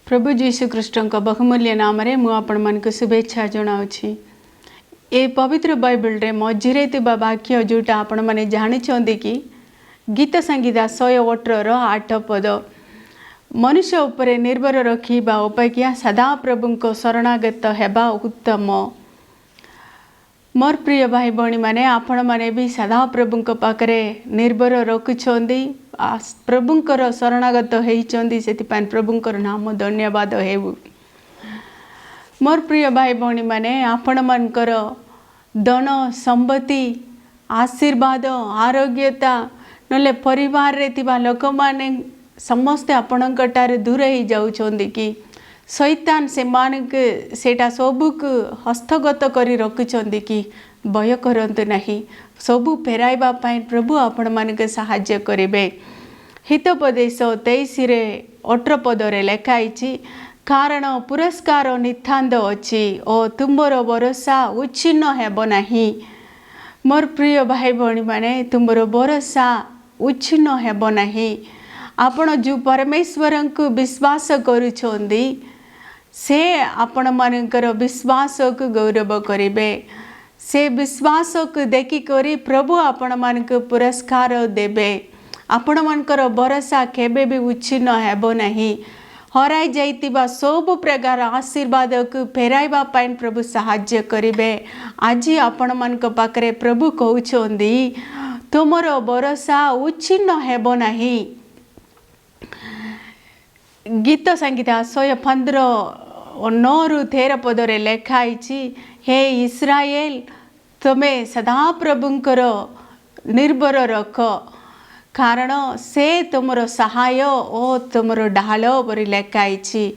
प्रभु J.Sekar बहुमूल्य नाम मुझे शुभेच्छा जनाऊँगी। ए पवित्र बाइबल रे मझिरे वाक्य जोटा आपण मैंने जानी कि गीत संगीता 118 8 पद मनुष्य उपरे निर्भर रखा अपेक्षा सदा प्रभु को शरणागत हेबा उत्तम। मोर प्रिय भाई भौणी मैंने आपण मैंने भी सदा प्रभु पाखरे निर्भर रखुंट प्रभुंकर शरणागत होती से प्रभुंकर नाम धन्यवाद हेबु। मोर प्रिय भाई भौणी मैंने आपण मनकर धन संपत्ति आशीर्वाद आरोग्यता नले परिवार रे थिबा लोक माने समस्ते आपणकार दूर ही जाउछोंदी कि शैतान से मानक सेटा सबुक हस्तगत करी रखुछोंदी कि भय करंतु नहीं सबु फेराइबा पाई प्रभु आपण मानक सहाय्य करिवे। हितोपदेश 23 रे 18 पदरे लेखाइछि कारण पुरस्कार नितांत अछि ओ तुमर भरोसा उच्छिन्न हेबो नहीं। मोर प्रिय भाई भौणी माने तुमर भरोसा उच्छिन्न हेबो नहीं। आपण जो परमेश्वर को विश्वास करुछोंदी से आपण मानकर विश्वास को गौरव करिवे। से विश्वास को देखी करी प्रभु आपण मान को पुरस्कार देबे। आपण मानकर भरोसा केबे भी उच्छिन्न हेबो नहीं। हराई जाइतिबा सब प्रकार आशीर्वाद को फेराइबा पाइन प्रभु सहाय्य करिवे। आज आपण मान को पाखरे प्रभु कहउछोंदी तुमर भरोसा उच्छिन्न हेबो नहीं। गीत संगीता 115 13 पदरे लेखाइछि हे इस्राएल तमे सदा प्रभुंकर निर्भर रख कारण से तुमर सहाय ओ तुमर ढाल परि लेखाइछि।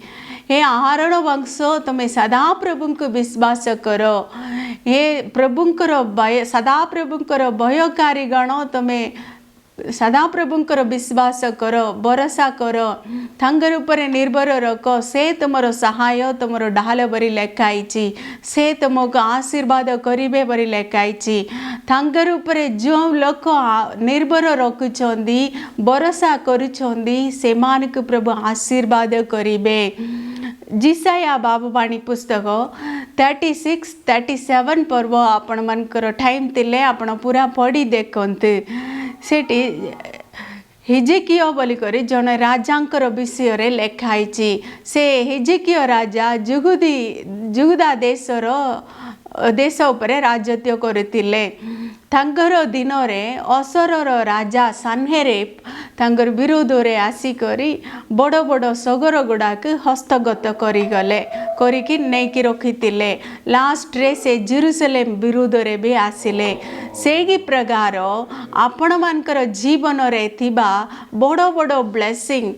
हे आहारण वंश तमे सदा प्रभु को विश्वास कर। हे प्रभुंकर सदा प्रभुंकर भयकारी गण तमे सदा प्रभुंकर विश्वास कर भरोसा कर तांगर उपरे निर्भर रख। से तुमर सहाय तुमर ढाल बरी लेखाइछि से तुमको आशीर्वाद करिवे बरी लेखाइछि। तांगर उपरे जो लोक निर्भर रखुछंदी भरोसा करुछंदी से मानक प्रभु आशीर्वाद करिवे। जिसाया बाबुवाणी पुस्तक 36 37 पर्व आपण मनकर टाइम तिले आपण पूरा पढ़ी देखंते। सेठी हिजकिया बोली करी जने राजांकर विषय रे लेखाइछि। से हिजकिया राजा जुगुदा देश उपरे राजत्व करथिले। तांगर दिन रे असरर राजा सन्हेरेप तांगर विरोध रे आसी करी बड़ बड़ सगर गुड़ाक हस्तगत करी गले करिकी नेकी रखितिले। लास्ट रे से जेरूसलेम विरोध रे भी आसिले। सेही प्रकार आपण मानकर जीवन रे थिबा बड़ बड़ ब्लेसिंग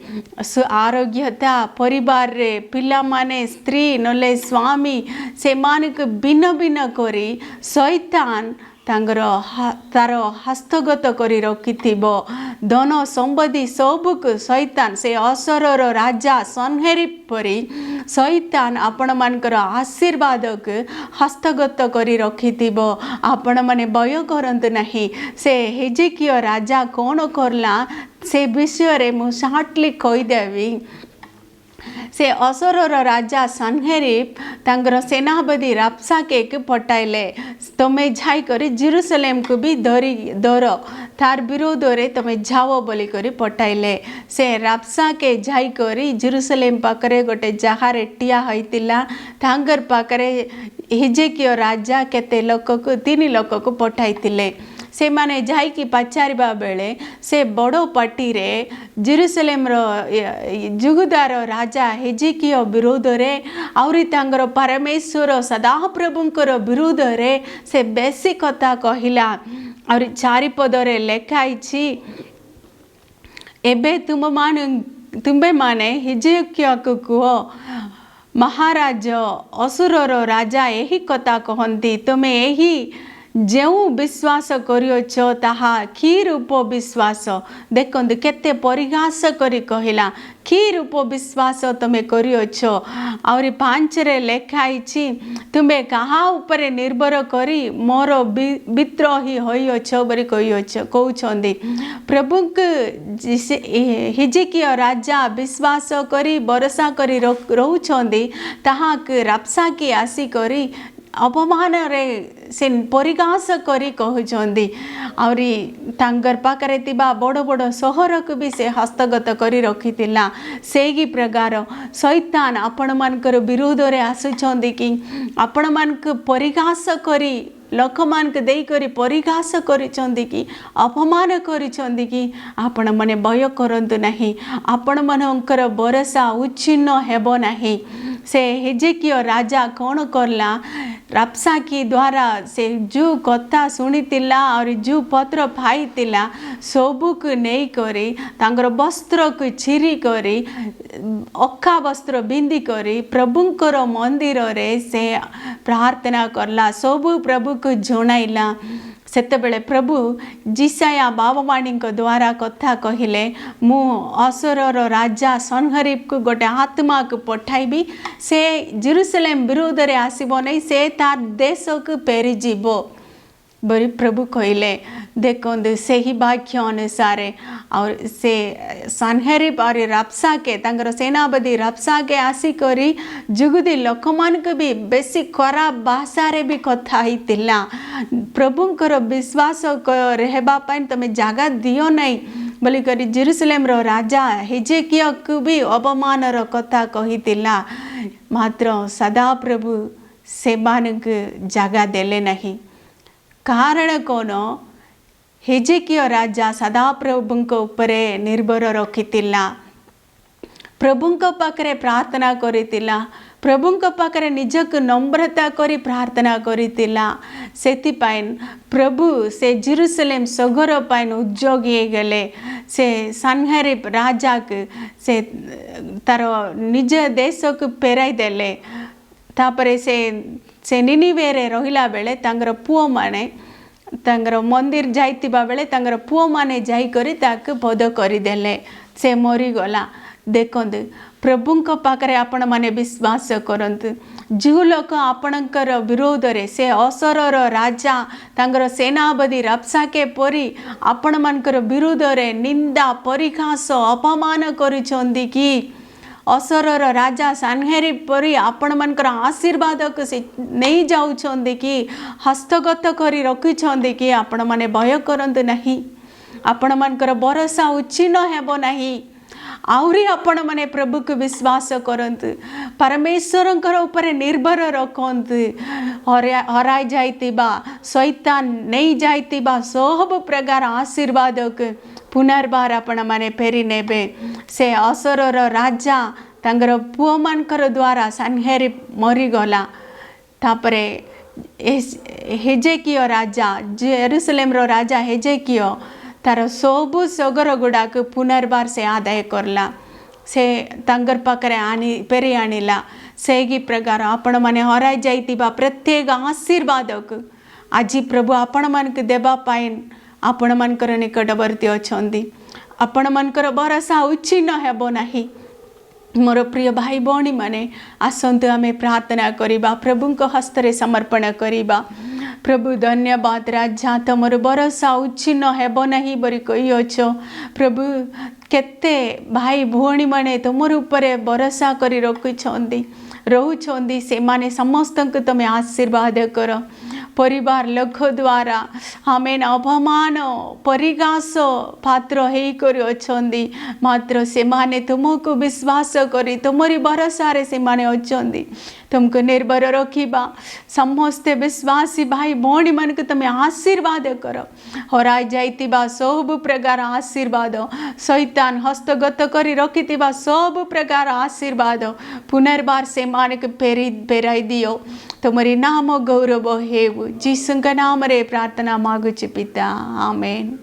आरोग्यता परिवार रे पिला माने स्त्री नले स्वामी से मानक भिन्न भिन्न करी शैतान तार हस्तगत करी रखिथिबो। धन संपत्ति सबुक शैतान से असरर राजा सन्हेरिप परी शैतान आपण मानकर आशीर्वाद को हस्तगत करी रखिथिबो। आपण माने भय करंतु नहीं। से हिजकिया राजा कौन करला से विषय रे मु शार्टली कहीदेवी। से असरर राजा सन्हेरिप तांगर सेनापति राप्साके के पटाइले तमे जाई करी जेरूसलेम को भी दर तार विरोध रे तमे जाओ बोली करी पटाइले। से राप्साके जाई करी जेरूसलेम पाकरे गोटे जहारे टिया होइतिला तांगर पाकरे हिजकिया राजा केते लोक को 3 लोक को पठाइतिले। से माने जाई की पचारिबा बेले से बड़ो पार्टी रे जेरूसलेम रो जुगुदार राजा हिजकिया विरोध रे आउरी तांगर परमेश्वर सदा प्रभुंकर विरोध रे से बेसी कथा कहिला। और 4 पदरे लेखाइछि एबे तुम्बे माने हिजकिया को कह महाराज असुरर राजा यही कथा कहंती तुमे यही ଯେଉଁ ବିଶ୍ୱାସ କରିଅଛ ତାହା କି ରୂପ ବିଶ୍ୱାସ। ଦେଖନ୍ତୁ କେତେ ପରିହାସ କରି କହିଲା, କି ରୂପ ବିଶ୍ୱାସ ତୁମେ କରିଅଛ। ଆହୁରି 5ରେ ଲେଖା ହେଇଛି, ତୁମେ କାହା ଉପରେ ନିର୍ଭର କରି ମୋର ବିଦ୍ରୋହୀ ହୋଇଅଛ ବୋଲି କହୁଛନ୍ତି। ପ୍ରଭୁଙ୍କୁ ହିଜକିୟା ରାଜା ବିଶ୍ୱାସ କରି ଭରସା କରି ରହୁଛନ୍ତି, ତାହାକୁ ରାବସାକେ ଆସିକରି ଅପମାନରେ ସେ ପରିହାସ କରି କହୁଛନ୍ତି। ଆହୁରି ତାଙ୍କର ପାଖରେ ଥିବା ବଡ଼ ବଡ଼ ସହରକୁ ବି ସେ ହସ୍ତଗତ କରି ରଖିଥିଲା। ସେହି ପ୍ରକାର ଶୈତାନ ଆପଣମାନଙ୍କର ବିରୋଧରେ ଆସୁଛନ୍ତି କି ଆପଣମାନଙ୍କୁ ପରିହାସ କରି ଲୋକମାନଙ୍କୁ ଦେଇକରି ପରିହାସ କରିଛନ୍ତି କି ଅପମାନ କରିଛନ୍ତି କି ଆପଣମାନେ ଭୟ କରନ୍ତୁ ନାହିଁ। ଆପଣମାନଙ୍କର ଭରସା ଉଚ୍ଛିନ୍ନ ହେବ ନାହିଁ। ସେ ହିଜକିୟା ରାଜା କ'ଣ କଲା, ରାବସାକେ ଦ୍ୱାରା ସେ ଯେଉଁ କଥା ଶୁଣିଥିଲା ଆଉ ଯେଉଁ ପତ୍ର ପାଇଥିଲା ସବୁକୁ ନେଇକରି ତାଙ୍କର ବସ୍ତ୍ରକୁ ଚିରି କରି ଅଖା ବସ୍ତ୍ର ପିନ୍ଧି କରି ପ୍ରଭୁଙ୍କର ମନ୍ଦିରରେ ସେ ପ୍ରାର୍ଥନା କଲା, ସବୁ ପ୍ରଭୁକୁ ଜଣାଇଲା। ସେତେବେଳେ ପ୍ରଭୁ ଯିଶାୟା ବାବାବାଣୀଙ୍କ ଦ୍ୱାରା କଥା କହିଲେ, ମୁଁ ଅସରର ରାଜା ସନ୍ହେରୀବକୁ ଗୋଟେ ଆତ୍ମାକୁ ପଠାଇବି, ସେ ଜେରୁସଲେମ ବିରୋଧରେ ଆସିବ ନାହିଁ, ସେ ତାର ଦେଶକୁ ଫେରିଯିବ ବୋଲି ପ୍ରଭୁ କହିଲେ। ଦେଖନ୍ତୁ ସେହି ବାକ୍ୟ ଅନୁସାରେ ଆଉ ସେ ସନ୍ହେରୀବ ଆଉ ରାବସାକେ ତାଙ୍କର ସେନାପତି ରାବସାକେ ଆସିକରି ଯୁଗୁଦି ଲୋକମାନଙ୍କୁ ବି ବେଶୀ ଖରାପ ଭାଷାରେ ବି କଥା ହେଇଥିଲା। ପ୍ରଭୁଙ୍କର ବିଶ୍ୱାସ ରହିବା ପାଇଁ ତମେ ଜାଗା ଦିଅ ନାହିଁ ବୋଲିକରି ଜେରୁସଲେମର ରାଜା ହିଜକିୟାକୁ ବି ଅପମାନର କଥା କହିଥିଲା। ମାତ୍ର ସଦାପ୍ରଭୁ ସେମାନଙ୍କୁ ଜାଗା ଦେଲେ ନାହିଁ। କାରଣ କ'ଣ? ହିଜକିୟା ରାଜା ସଦାପ୍ରଭୁଙ୍କ ଉପରେ ନିର୍ଭର ରଖିଥିଲା, ପ୍ରଭୁଙ୍କ ପାଖରେ ପ୍ରାର୍ଥନା କରିଥିଲା, ପ୍ରଭୁଙ୍କ ପାଖରେ ନିଜକୁ ନମ୍ରତା କରି ପ୍ରାର୍ଥନା କରିଥିଲା। ସେଥିପାଇଁ ପ୍ରଭୁ ସେ ଜେରୁସଲେମ ସହର ପାଇଁ ଉଦ୍ଯୋଗୀ ହେଇଗଲେ। ସେ ସନ୍ହେରୀବ ରାଜାକୁ ସେ ତାର ନିଜ ଦେଶକୁ ଫେରାଇ ଦେଲେ। ତାପରେ ସେ ନିନିବେରେ ରହିଲା ବେଳେ ତାଙ୍କର ପୁଅମାନେ ତାଙ୍କର ମନ୍ଦିର ଯାଇଥିବା ବେଳେ ତାଙ୍କର ପୁଅମାନେ ଯାଇକରି ତାକୁ ବଧ କରିଦେଲେ, ସେ ମରିଗଲା। ଦେଖନ୍ତୁ ପ୍ରଭୁଙ୍କ ପାଖରେ ଆପଣମାନେ ବିଶ୍ୱାସ କରନ୍ତୁ। ଯେଉଁ ଲୋକ ଆପଣଙ୍କର ବିରୋଧରେ ସେ ଅସରର ରାଜା ତାଙ୍କର ସେନାପତି ରାବସାକେ ପରି ଆପଣମାନଙ୍କର ବିରୋଧରେ ନିନ୍ଦା ପରିହାସ ଅପମାନ କରୁଛନ୍ତି କି ଅସରର ରାଜା ସନ୍ହେରୀବ ପରି ଆପଣମାନଙ୍କର ଆଶୀର୍ବାଦକୁ ସେ ନେଇଯାଉଛନ୍ତି କି ହସ୍ତଗତ କରି ରଖୁଛନ୍ତି କି ଆପଣମାନେ ଭୟ କରନ୍ତୁ ନାହିଁ। ଆପଣମାନଙ୍କର ଭରସା ଉଚ୍ଛିନ୍ନ ହେବ ନାହିଁ। ଆହୁରି ଆପଣମାନେ ପ୍ରଭୁକୁ ବିଶ୍ୱାସ କରନ୍ତୁ, ପରମେଶ୍ୱରଙ୍କର ଉପରେ ନିର୍ଭର ରଖନ୍ତୁ। ହରାଇ ଯାଇଥିବା ଶୈତାନ ନେଇଯାଇଥିବା ସବୁ ପ୍ରକାର ଆଶୀର୍ବାଦକୁ ପୁନର୍ବାର ଆପଣମାନେ ଫେରି ନେବେ। ସେ ଅସରର ରାଜା ତାଙ୍କର ପୁଅମାନଙ୍କର ଦ୍ୱାରା ସନ୍ହେରୀବ ମରିଗଲା। ତାପରେ ହିଜକିୟା ରାଜା ଜେରୁସଲେମର ରାଜା ହିଜକିୟା ତାର ସବୁ ସଗର ଗୁଡ଼ାକୁ ପୁନର୍ବାର ସେ ଆଦାୟ କରଲା, ସେ ତାଙ୍କର ପାଖରେ ଫେରି ଆଣିଲା। ସେହି ପ୍ରକାର ଆପଣମାନେ ହରାଇ ଯାଇଥିବା ପ୍ରତ୍ୟେକ ଆଶୀର୍ବାଦକୁ ଆଜି ପ୍ରଭୁ ଆପଣମାନଙ୍କୁ ଦେବା ପାଇଁ ଆପଣମାନଙ୍କର ନିକଟବର୍ତ୍ତୀ ଅଛନ୍ତି। ଆପଣମାନଙ୍କର ଭରସା ଉଚ୍ଛିନ୍ନ ହେବ ନାହିଁ। ମୋର ପ୍ରିୟ ଭାଇ ଭଉଣୀମାନେ, ଆସନ୍ତୁ ଆମେ ପ୍ରାର୍ଥନା କରିବା, ପ୍ରଭୁଙ୍କ ହସ୍ତରେ ସମର୍ପଣ କରିବା। ପ୍ରଭୁ ଧନ୍ୟବାଦ ରାଜା, ତମର ଭରସା ଉଚ୍ଛିନ୍ନ ହେବ ନାହିଁ ବୋଲି କହିଅଛ। ପ୍ରଭୁ କେତେ ଭାଇ ଭଉଣୀମାନେ ତୁମର ଉପରେ ଭରସା କରି ରହୁଛନ୍ତି, ସେମାନେ ସମସ୍ତଙ୍କୁ ତୁମେ ଆଶୀର୍ବାଦ କର। ପରିବାର ଲୋକ ଦ୍ୱାରା ଆମେନ୍ ଅପମାନ ପରିହାସ ପାତ୍ର ହେଇକରି ଅଛନ୍ତି, ମାତ୍ର ସେମାନେ ତୁମକୁ ବିଶ୍ୱାସ କରି ତୁମରି ଭରସାରେ ସେମାନେ ଅଛନ୍ତି। ତୁମକୁ ନିର୍ଭର ରଖିବା ସମସ୍ତେ ବିଶ୍ୱାସୀ ଭାଇ ଭଉଣୀମାନଙ୍କୁ ତୁମେ ଆଶୀର୍ବାଦ କର। ହରାଇ ଯାଇଥିବା ସବୁ ପ୍ରକାର ଆଶୀର୍ବାଦ, ଶୈତାନ ହସ୍ତଗତ କରି ରଖିଥିବା ସବୁ ପ୍ରକାର ଆଶୀର୍ବାଦ ପୁନର୍ବାର ସେମାନଙ୍କୁ ଫେରାଇ ଦିଅ। ତୁମରି ନାମ ଗୌରବ ହେଉ। ଯୀଶୁଙ୍କ ନାମରେ ପ୍ରାର୍ଥନା ମାଗୁଛି ପିତା, ଆମେନ୍।